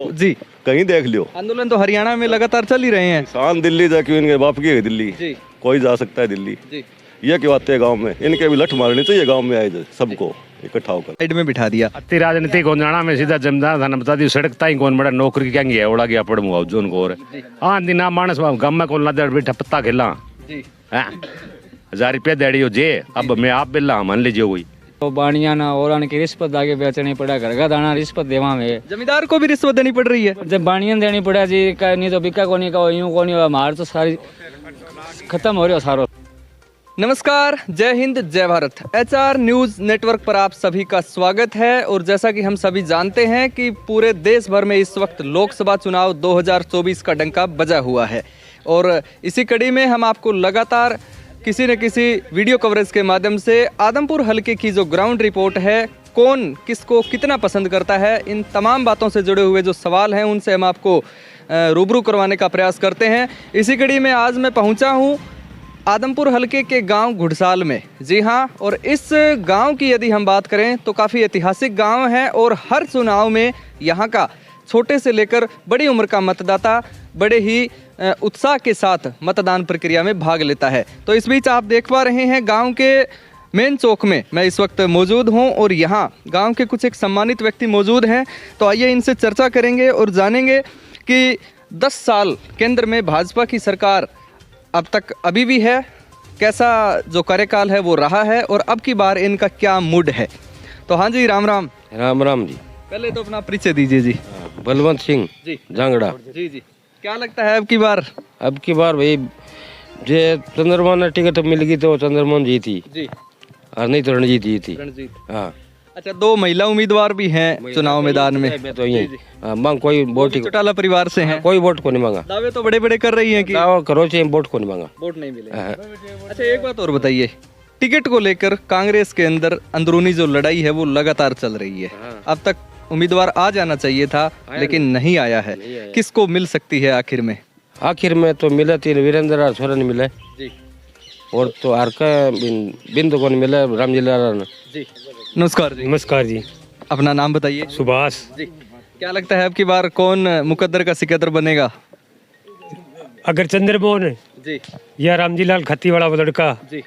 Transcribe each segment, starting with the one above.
जी, कहीं देख लियो। आंदोलन तो हरियाणा में लगातार चल ही रहे हैं। किसान दिल्ली जाके इनके बाप की है दिल्ली, जी कोई जा सकता है दिल्ली। जी, ये क्यों आते हैं गांव में? इनके भी लठ मारनी चाहिए गांव में आए सबको इकट्ठा होकर। साइड में बिठा दिया। अति राजनीति को जाना में सीधा जमदार थाना बता दी सड़क ताई कौन बड़ा नौकरी क्या गया उड़ा गया पड़ मुआव जोन को और हाँ दिना मानस गम में को लदड़ बैठा पत्ता खेला जी, 1000 रुपया देड़ी हो जे अब मैं आप बिल्ला मान लीजिए वही तो बाणिया ना और की रिश्वत आगे बेचनी पड़ा घर का दाना रिश्वत देवा में जमींदार को भी रिश्वत देनी पड़ रही है। जब बाणियन देनी पड़ा जी नहीं तो बिका कोनी का यूं कोनी हमार तो सारी खत्म हो रही हो सारो। नमस्कार, जय हिंद, जय भारत। HR न्यूज नेटवर्क पर आप सभी का स्वागत है। और जैसा कि हम सभी जानते हैं कि पूरे देश भर में इस वक्त लोकसभा चुनाव 2024 का डंका बजा हुआ है और इसी कड़ी में हम आपको लगातार किसी न किसी वीडियो कवरेज के माध्यम से आदमपुर हलके की जो ग्राउंड रिपोर्ट है, कौन किसको कितना पसंद करता है, इन तमाम बातों से जुड़े हुए जो सवाल हैं उनसे हम आपको रूबरू करवाने का प्रयास करते हैं। इसी कड़ी में आज मैं पहुंचा हूं आदमपुर हलके के गांव घुड़साल में। जी हां, और इस गांव की यदि हम बात करें तो काफ़ी ऐतिहासिक गांव है और हर चुनाव में यहां का छोटे से लेकर बड़ी उम्र का मतदाता बड़े ही उत्साह के साथ मतदान प्रक्रिया में भाग लेता है। तो इस बीच आप देख पा रहे हैं गांव के मेन चौक में मैं इस वक्त मौजूद हूं और यहां गांव के कुछ एक सम्मानित व्यक्ति मौजूद हैं। तो आइए इनसे चर्चा करेंगे और जानेंगे कि 10 साल केंद्र में भाजपा की सरकार अब तक अभी भी है, कैसा जो कार्यकाल है वो रहा है और अब की बार इनका क्या मूड है। तो हाँ जी, राम राम। राम राम जी। पहले तो अपना परिचय दीजिए जी। बलवंत सिंह जी जांगड़ा। जी जी, क्या लगता है अब की बार भाई जे चंद्रमा ने टिकट मिल गई तो चंद्रमोहन जीती जी, और नहीं तो रणजीत जीती। रणजीत। हाँ अच्छा, 2 महिला उम्मीदवार भी हैं चुनाव मैदान में। तो ये मांग कोई वोट ही चौटाला परिवार से हैं। कोई वोट को नहीं मांगा। दावे तो बड़े बड़े कर रही हैं कि दावा करो चाहिए वोट को नहीं मांगा। वोट नहीं मिले। अच्छा, एक बात और बताइए, टिकट को लेकर कांग्रेस के अंदर अंदरूनी जो लड़ाई है वो लगातार चल रही है। अब तक उम्मीदवार आ जाना चाहिए था लेकिन नहीं आया है। किसको मिल सकती है आखिर में? आखिर में तो मिला तीन वीरेंद्र और सोरेन मिले जी, और तो आर का बिंदु को नहीं मिला रामजी लाल जी। नमस्कार जी। नमस्कार जी। अपना नाम बताइए। सुभाष जी, क्या लगता है अब की बार कौन मुकद्दर का सिकंदर बनेगा? अगर चंद्रमोहन जी या रामजी लाल खत्ती वाला वो लड़का जी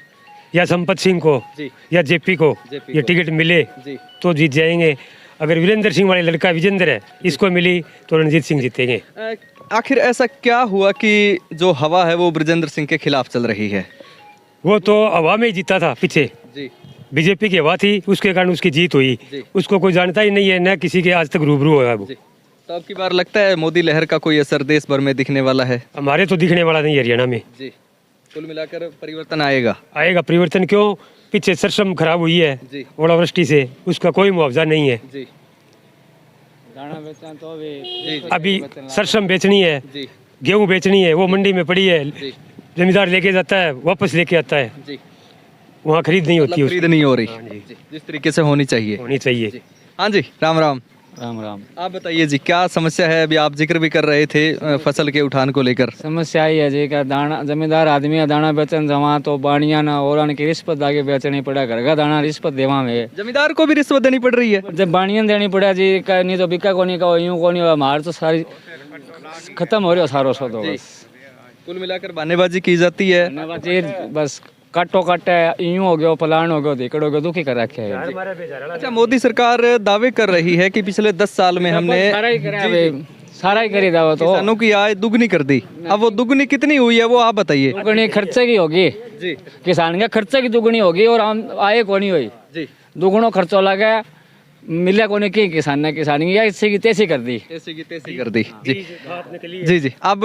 या संपत सिंह को जी या जेपी को JP ये को। टिकट मिले जी। तो जीत जाएंगे। अगर वीरेंद्र सिंह वाले लड़का विजेंद्र है इसको मिली तो रणजीत सिंह जीतेंगे। आखिर ऐसा क्या हुआ कि जो हवा है वो ब्रजेंद्र सिंह के खिलाफ चल रही है? वो तो हवा में ही जीता था पीछे, जी बीजेपी की हवा थी, उसके कारण उसकी जीत हुई। जी। उसको कोई जानता ही नहीं है, न किसी के आज तक रूबरू हुआ वो। जी। तो अब की बार लगता है मोदी लहर का कोई असर देश भर में दिखने वाला है? हमारे तो दिखने वाला नहीं है हरियाणा में। जी, कुल मिलाकर परिवर्तन आएगा। आएगा परिवर्तन। क्यों? पीछे सरसम खराब हुई है जी ओलावृष्टि से, उसका कोई मुआवजा नहीं है। जी दाना बेचना तो भी जी अभी सरसम बेचनी है, जी गेहूं बेचनी है, वो मंडी में पड़ी है, जी जमींदार लेके जाता है वापस लेके आता है, जी, वहाँ खरीद नहीं होती मतलब खरीद नहीं हो रही जी। जिस तरीके से होनी चाहिए। होनी चाहिए। जी। हाँ जी, राम राम। राम राम। आप बताइए जी, क्या समस्या है? अभी आप जिक्र भी कर रहे थे फसल के उठान को लेकर। समस्या ही है जी का दाना जमींदार आदमी का दाना बेचन जमा तो बाणिया ना और की रिश्वत आगे बेचनी पड़ा घर का दाना रिश्वत देवा में जमींदार को भी रिश्वत देनी पड़ रही है। जब बाणियन देनी पड़ा जी नहीं तो बिका कोनी का यूं कोनी हमार तो सारी खत्म हो रही हो सारो सो तो बस कुल मिलाकर बहानेबाजी की जाती है। धन्यवाद जी। बस काटो काटे यूं हो गयो फलान हो गयो धिकड़ हो गयो दुखी कर रखे है। अच्छा, मोदी सरकार दावे कर रही है कि पिछले 10 साल में हमने सारा ही करा सारा ही करी दावा तो किसानों की आय दुगनी कर दी। अब वो दुगनी कितनी हुई है वो आप बताइए। दुगनी खर्चे की होगी जी किसान के खर्चे की दुगनी होगी और हम आए को नहीं हुई। जी, दुगुनो खर्चो लगा मिले को नहीं की किसान की या इससे की तैसी कर दी। ऐसी की तैसी कर दी। जी जी जी। अब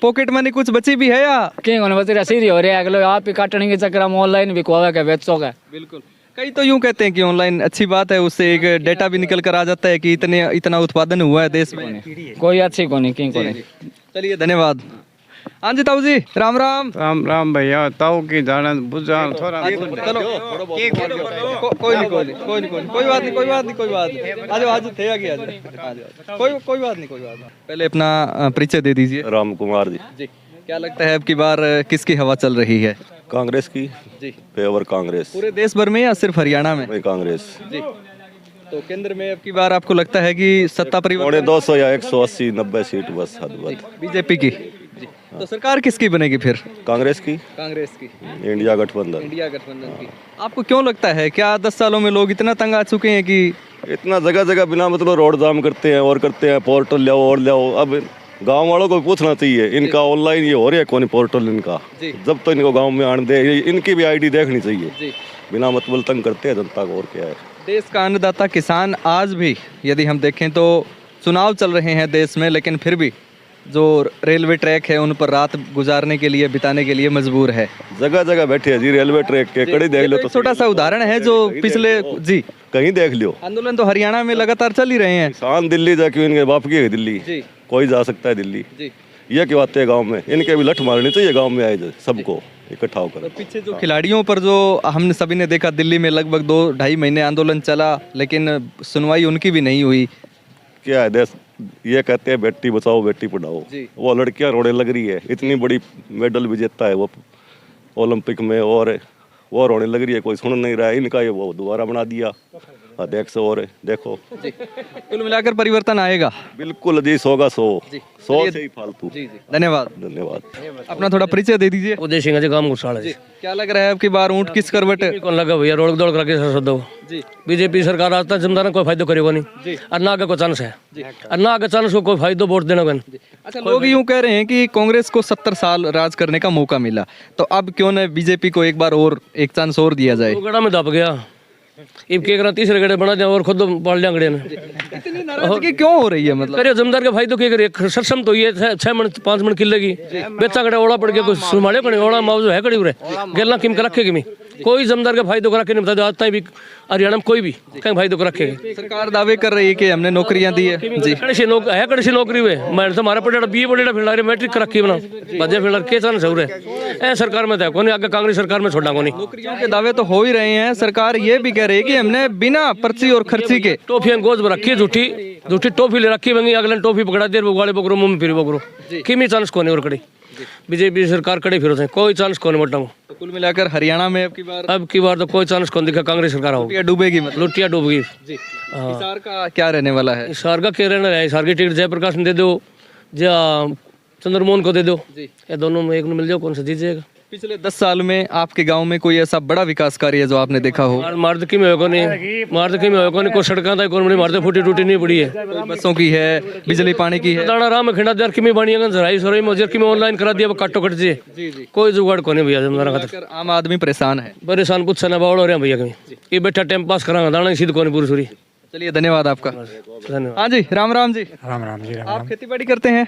पॉकेट मनी कुछ बची भी है या? कहीं को बता सीधी हो रही है अगले आप ही काटने के चक्कर में ऑनलाइन बिकवा के बेचो का। बिल्कुल। कई तो यूं कहते हैं कि ऑनलाइन अच्छी बात है, उससे एक डेटा भी निकल कर आ जाता है कि इतना उत्पादन हुआ है देश में। कोई अच्छी को नहीं कहीं को नहीं। चलिए, धन्यवाद। हाँ जी, ताऊ जी, राम राम। राम राम भैया। ताऊ की जाना बुझा थोड़ा चलो, कोई नहीं कोई बात नहीं। आ जाओ थे आगे आ जाओ। कोई बात नहीं। पहले अपना परिचय दे दीजिए। राम कुमार जी। जी, क्या लगता है अब की बार किसकी हवा चल रही है? कांग्रेस की जी। फेवर कांग्रेस। पूरे देश भर में या सिर्फ हरियाणा में? वही कांग्रेस। जी। तो केंद्र में अब की बार आपको लगता है कि सत्ता पौने परिवर्तन 200 या 180 90 सीट बस हद बद। बीजेपी की जी। तो सरकार किसकी बनेगी फिर? कांग्रेस की, कांग्रेस की, इंडिया गठबंधन। इंडिया गठबंधन की। आपको क्यों लगता है, क्या 10 सालों में लोग इतना तंग आ चुके हैं कि इतना जगह जगह बिना मतलब रोड जाम करते हैं और करते हैं, पोर्टल ले आओ और ले आओ। अब गांव वालों को पूछना चाहिए, इनका ऑनलाइन ये हो रहा है कौन पोर्टल इनका, जी। जब तो इनको गांव में आने दे, इनकी भी आईडी देखनी चाहिए। जी। बिना मतलब तंग करते हैं जनता को, और क्या है। देश का अन्नदाता किसान आज भी यदि हम देखें तो चुनाव चल रहे हैं देश में, लेकिन फिर भी जो रेलवे ट्रैक है उन पर रात गुजारने के लिए, बिताने के लिए मजबूर है। जगह जगह बैठे हैं जी, रेलवे ट्रैक के कड़ी देख लो ये तो एक छोटा सा उदाहरण है जो पिछले जी कहीं देख लो। आंदोलन तो हरियाणा में लगातार चल ही रहे हैं। किसान दिल्ली जाके, इनके बाप की है दिल्ली, जी कोई जा सकता है दिल्ली। जी। ये क्यों आते हैं गाँव में, इनके भी लठ मारनी चाहिए गाँव में आए सबको इकट्ठा होकर। और पीछे जो खिलाड़ियों पर जो हमने सभी ने देखा, दिल्ली में लगभग 2-2.5 महीने आंदोलन चला, लेकिन सुनवाई उनकी भी नहीं हुई। क्या है देश, ये कहते हैं बेटी बचाओ बेटी पढ़ाओ, जी। वो लड़कियां रोने लग रही है। इतनी बड़ी मेडल विजेता है वो ओलंपिक में, और वो रोने लग रही है, कोई सुन नहीं रहा है। इनका ये वो दोबारा बना दिया अध्यक्ष, और देखो कुल मिलाकर परिवर्तन आएगा। बिल्कुल जी, 100 का 100 जी। 100 से ही फालतू। जी जी, धन्यवाद। धन्यवाद। अपना थोड़ा परिचय दे दीजिए। उदय सिंह जी काम घुसाड़ा जी। क्या लग रहा है आपकी बार ऊँट किस करवट है? कौन लगा भैया, रोड दौड़ करके सर दो जी बीजेपी सरकार आज तक जमदार कोई फायदा करेगा नहीं, जी। और ना आगे कोई चांस है, और ना आगे चांस को कोई फायदा वोट देना बन। अच्छा, लोग यूं कह रहे हैं कि कांग्रेस को 70 साल राज करने का मौका मिला, तो अब क्यों न बीजेपी को एक बार और एक चांस और दिया जाए? वो गड़ा में दब गया, इब के करा तीसरे गड़े बना दिया और खुद पाल लिया गड़े ने। इतनी नाराजगी क्यों हो रही है? मतलब करे जमदार के फायदो के करे सक्षम तो ये 6 मन 5 मन किले की बेचा गड़े ओड़ा पड़ गया, कुछ सुमाड़े पड़े ओड़ा मावजो है कड़ी उरे गेलना किम कर रखेगी। कोई जमदार का फायदो कर रखे नहीं, बता दो आज तक भी हरियाणा में कोई भी कहीं फायदो कर रखेगी। सरकार दावे कर रही है कि हमने नौकरियां दी है। जी कड़सी नौकरी हुए मैं तो हमारा पटेड़ा बी पटेड़ा फिर मैट्रिक कर रखी बना बजे फिर के चांस हो रहे ए सरकार में था कोनी, आगे कांग्रेस सरकार में छोड़ा कोनी। नौकरियों के दावे तो हो ही रहे हैं, सरकार ये भी कह रही है कि हमने बिना पर्ची और खर्ची के टॉफियां गोज में रखी, झूठी टॉफी ले रखी बंगी, अगले टॉफी पकड़ा दे गाड़ी बकरो मुंह में फिर बकरो किमी चांस कोनी और कड़ी बीजेपी सरकार कड़ी फिर कोई चांस कोनी मोटा। तो कुल मिलाकर हरियाणा में अब की बार तो कोई चांस कौन दिखा, कांग्रेस सरकार हो डूबेगी। मतलब लुटिया डूब गई। हिसार का क्या रहने वाला है? हिसार का क्या रहना है, हिसार की टिकट जयप्रकाश ने दे दो या चंद्रमोहन को दे दो, ये दोनों में एक में मिल जाओ, कौन सा दीजिएगा। पिछले 10 साल में आपके गांव में कोई ऐसा बड़ा विकास कार्य है जो आपने देखा हो? मार्दकी में होगा नहीं, मार्दकी में होगा नहीं, कोई सड़का था कौन बड़ी मारते फूटी टूटी नहीं पड़ी है, कोई बसों की है, बिजली पानी की है? दाना राम में खिंडा दर की में बनी है, जराई सराई मजर की में ऑनलाइन करा दिया, काटो कट जी कोई जुगाड़ को नहीं भैया। जमदारा खातर आम आदमी परेशान है, परेशान पूछ ना बावड़ हो रहे हैं भैया, कहीं ये बैठा टाइम पास करा दाना सीध को नहीं पूरी सूरी। चलिए धन्यवाद आपका। धन्यवाद। हाँ जी, राम राम जी। राम राम जी। राम आप खेती बाड़ी करते हैं?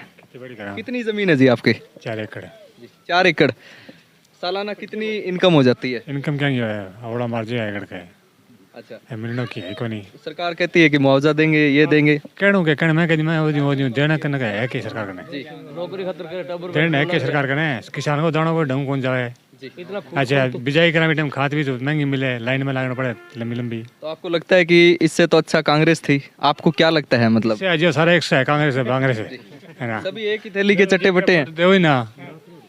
कितनी जमीन है जी आपके? 4 एकड़ 4 एकड़। सालाना कितनी इनकम हो जाती है? इनकम क्या है, आवड़ा मार्जी एकड़ का है। अच्छा, मिलने की है कोनी। सरकार कहती है कि मुआवजा देंगे, ये देंगे। कहणो के कहने मैं कहती मैं वो देना करने का है कि सरकार का जी नौकरी खातर करे टबर देना है कि सरकार का है, किसान को दाना को ढंग कौन जाए। इतना अच्छा, बिजाई करा टाइम खाद भी तो महंगी मिले, लाइन में लगाना पड़े लंबी लंबी। तो आपको लगता है कि इससे तो अच्छा कांग्रेस थी? आपको क्या लगता है? मतलब जो सारा एक है, कांग्रेस है ना, सभी एक ही थैली के चट्टे बट्टे हैं। दे ही ना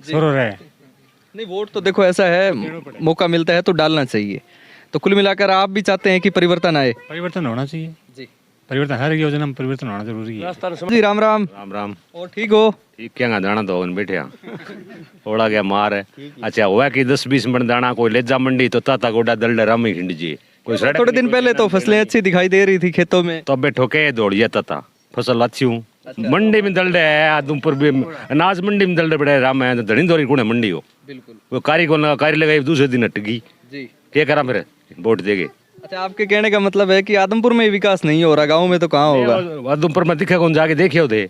सुरो रहे। नहीं, वोट तो देखो ऐसा है, मौका मिलता है तो डालना चाहिए। तो कुल मिलाकर आप भी चाहते हैं कि परिवर्तन आए? परिवर्तन होना चाहिए जी, परिवर्तन हर योजना में परिवर्तन होना जरूरी है। राजस्थान जी राम राम। राम राम। और ठीक हो? ठीक क्या दाना तो बैठे ओड़ा गया मार है। अच्छा हुआ कि 10-20 मन दाना कोई ले जा मंडी तो ताता गोडा दल राम ही खिंड जी कोई सड़क। थोड़े दिन पहले तो फसलें अच्छी दिखाई दे रही थी खेतों में, तो बैठो के दौड़ जाता था फसल अच्छी हूँ। मंडी में दल रहे आदमपुर भी अनाज मंडी में दल रहे बड़े राम है धनी दौरी कौन है मंडी हो। बिल्कुल। वो कारी को लगा, कारी लगाई दूसरे दिन हट गई। जी, क्या करा मेरे वोट देगे। अच्छा, आपके कहने का मतलब है कि आदमपुर में ही विकास नहीं हो रहा, गाँव में तो कहाँ होगा? आदमपुर में दिखे कौन जाके देखे थे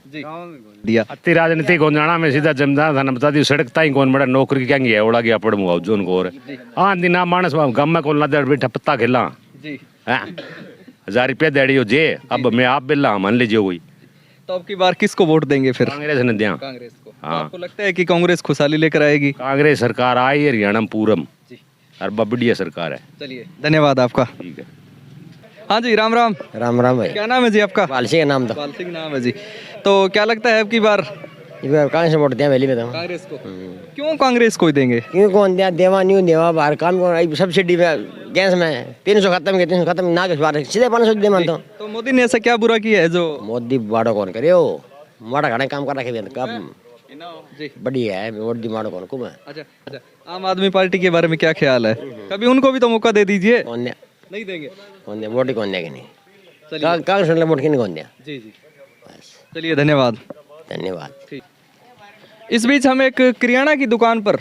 दिया अति राजनीति कौन जाना में सीधा जमदार था बता दी सड़क ताई कौन बड़ा नौकरी क्या है ओड़ा गया पड़ मुआव जोन को और हाँ दिन मानस गम में कौन लद बैठा पत्ता खेला जी। 1000 रुपया देड़ी हो जे अब मैं आप बिल्ला मान लीजिए कोई। तो अब की बार किसको वोट देंगे फिर? कांग्रेस ने दिया। कांग्रेस को। तो हाँ। आपको लगता है कि कांग्रेस खुशहाली लेकर आएगी? कांग्रेस सरकार आई हरियाणा में पूरम जी। और बढ़िया सरकार है। चलिए धन्यवाद आपका। ठीक है। हाँ जी, राम राम। राम राम भाई। क्या नाम है जी आपका? पाल सिंह नाम था। पाल सिंह नाम है जी। तो क्या लगता है अब की बार इस बार कांग्रेस वोट दिया वैली में तो कांग्रेस को क्यों कांग्रेस को ही देंगे? क्यों कौन दिया देवा न्यू देवा बाहर काम कौन सब्सिडी में गैस में 300 खत्म के 300 खत्म ना के बार सीधे 500 दे मानता हूँ। तो मोदी ने ऐसा क्या बुरा किया है जो मोदी बाड़ो कौन करे हो माड़ा खाने काम कर रखे कब बढ़िया है मोदी माड़ो कौन कुम है। अच्छा अच्छा, आम आदमी पार्टी के बारे में क्या ख्याल है? कभी उनको भी तो मौका दे दीजिए। कौन दिया नहीं देंगे? कौन दिया वोट ही कौन दिया कि नहीं कांग्रेस वाले वोट की नहीं कौन दिया। जी जी, चलिए धन्यवाद। धन्यवाद। इस बीच हम एक किराना की दुकान पर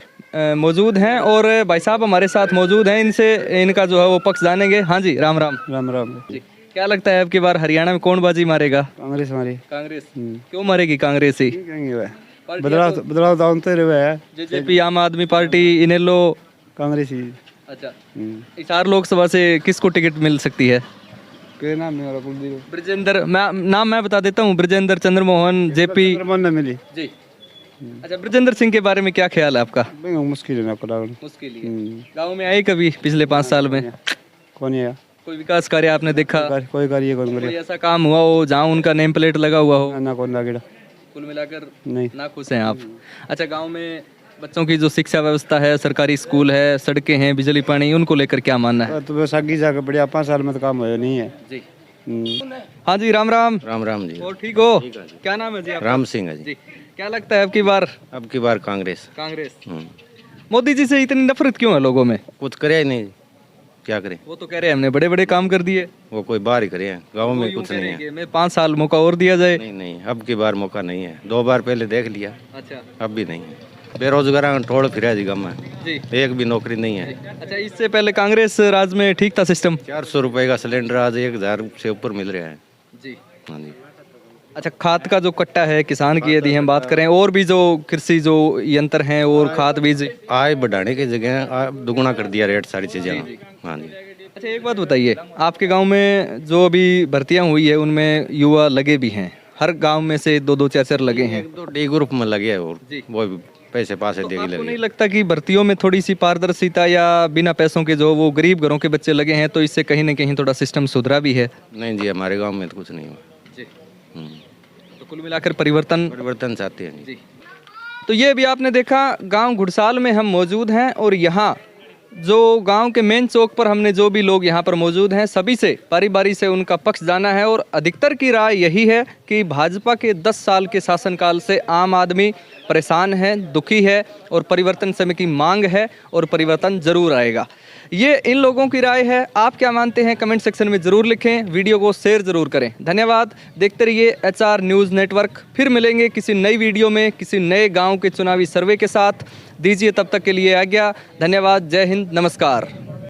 मौजूद हैं और भाई साहब हमारे साथ मौजूद हैं, इनसे इनका जो है वो पक्ष जानेंगे। हाँ जी, राम राम। राम राम। जी, क्या लगता है अब की बार हरियाणा में कौन बाजी मारेगा? कांग्रेस हमारी। कांग्रेस। क्यों मारेगी कांग्रेस ही? बदलाव तो आते रहे है। जेजेपी, आम आदमी पार्टी, इनेलो, कांग्रेस ही। अच्छा, हिसार लोकसभा से किसको टिकट मिल सकती है? क्या नाम है कुलदीप? ब्रजेंद्र, नाम मैं बता देता हूँ, ब्रजेंद्र, चंद्रमोहन, जेपी। मिली जी। अच्छा, ब्रजेंद्र सिंह के बारे में क्या ख्याल है आपका? मुश्किल है ना मुश्किल है। गाँव में आए कभी पिछले 5 साल में? कौन है कोई विकास कार्य आपने देखा? कोई कार्य कौन कोई ऐसा काम हुआ हो जहाँ उनका नेम प्लेट लगा हुआ हो? ना कौन लागेड़ा। कुल मिलाकर नहीं ना खुश हैं आप? अच्छा, गांव में बच्चों की जो शिक्षा व्यवस्था है, सरकारी स्कूल है, सड़कें हैं, बिजली पानी, उनको लेकर क्या मानना है? तो बस आगे जाकर बढ़िया 5 साल में तो काम होया नहीं है जी। हाँ जी, राम राम। राम राम जी। और ठीक हो? क्या नाम है जी आपका? राम सिंह है जी। जी, क्या लगता है अब की बार? अब की बार कांग्रेस। कांग्रेस। मोदी जी से इतनी नफरत क्यों है लोगों में? कुछ करे ही नहीं, क्या करें? वो तो कह रहे हैं हमने बड़े बड़े काम कर दिए। वो कोई बाहर ही करे हैं, गाँव में वो यूं कुछ कह नहीं रहे है। हैं कि मैं 5 साल मौका और दिया जाए। नहीं नहीं, अब की बार मौका नहीं है। 2 बार पहले देख लिया, अच्छा अब भी नहीं है। बेरोजगार ठोड़ फिरा जी गाँव में, जी। एक भी नौकरी नहीं है। अच्छा, इससे पहले कांग्रेस राज में ठीक था सिस्टम? 400 रुपए का सिलेंडर आज 1000 से ऊपर मिल रहा है। जी। हाँ जी। अच्छा, खाद का जो कट्टा है किसान की, यदि हम बात करें, और भी जो कृषि जो यंत्र हैं और खाद बीज, आय बढ़ाने की जगह दुगुना कर दिया रेट सारी चीजें। हाँ जी। अच्छा, एक बात बताइए, आपके गांव में जो अभी भर्तियां हुई है उनमें युवा लगे भी हैं? हर गांव में से 2-2 4-4 लगे हैं? 1-2 डी ग्रुप में लगे है और वो भी पैसे पासे तो देगी आपको लगे। नहीं लगता कि भर्तियों में थोड़ी सी पारदर्शिता या बिना पैसों के जो वो गरीब घरों के बच्चे लगे हैं, तो इससे कहीं ना कहीं थोड़ा सिस्टम सुधरा भी है? नहीं जी, हमारे गांव में तो कुछ नहीं हुआ। जी। तो कुल मिलाकर परिवर्तन चाहते हैं जी। तो ये भी आपने देखा, गांव घुड़साल में हम मौजूद हैं और यहाँ जो गांव के मेन चौक पर हमने जो भी लोग यहाँ पर मौजूद हैं, सभी से बारी बारी से उनका पक्ष जाना है और अधिकतर की राय यही है कि भाजपा के 10 साल के शासनकाल से आम आदमी परेशान है, दुखी है और परिवर्तन समय की मांग है और परिवर्तन जरूर आएगा। ये इन लोगों की राय है। आप क्या मानते हैं कमेंट सेक्शन में ज़रूर लिखें, वीडियो को शेयर ज़रूर करें। धन्यवाद। देखते रहिए HR न्यूज़ नेटवर्क। फिर मिलेंगे किसी नई वीडियो में किसी नए गांव के चुनावी सर्वे के साथ। दीजिए तब तक के लिए आज्ञा। धन्यवाद। जय हिंद। नमस्कार।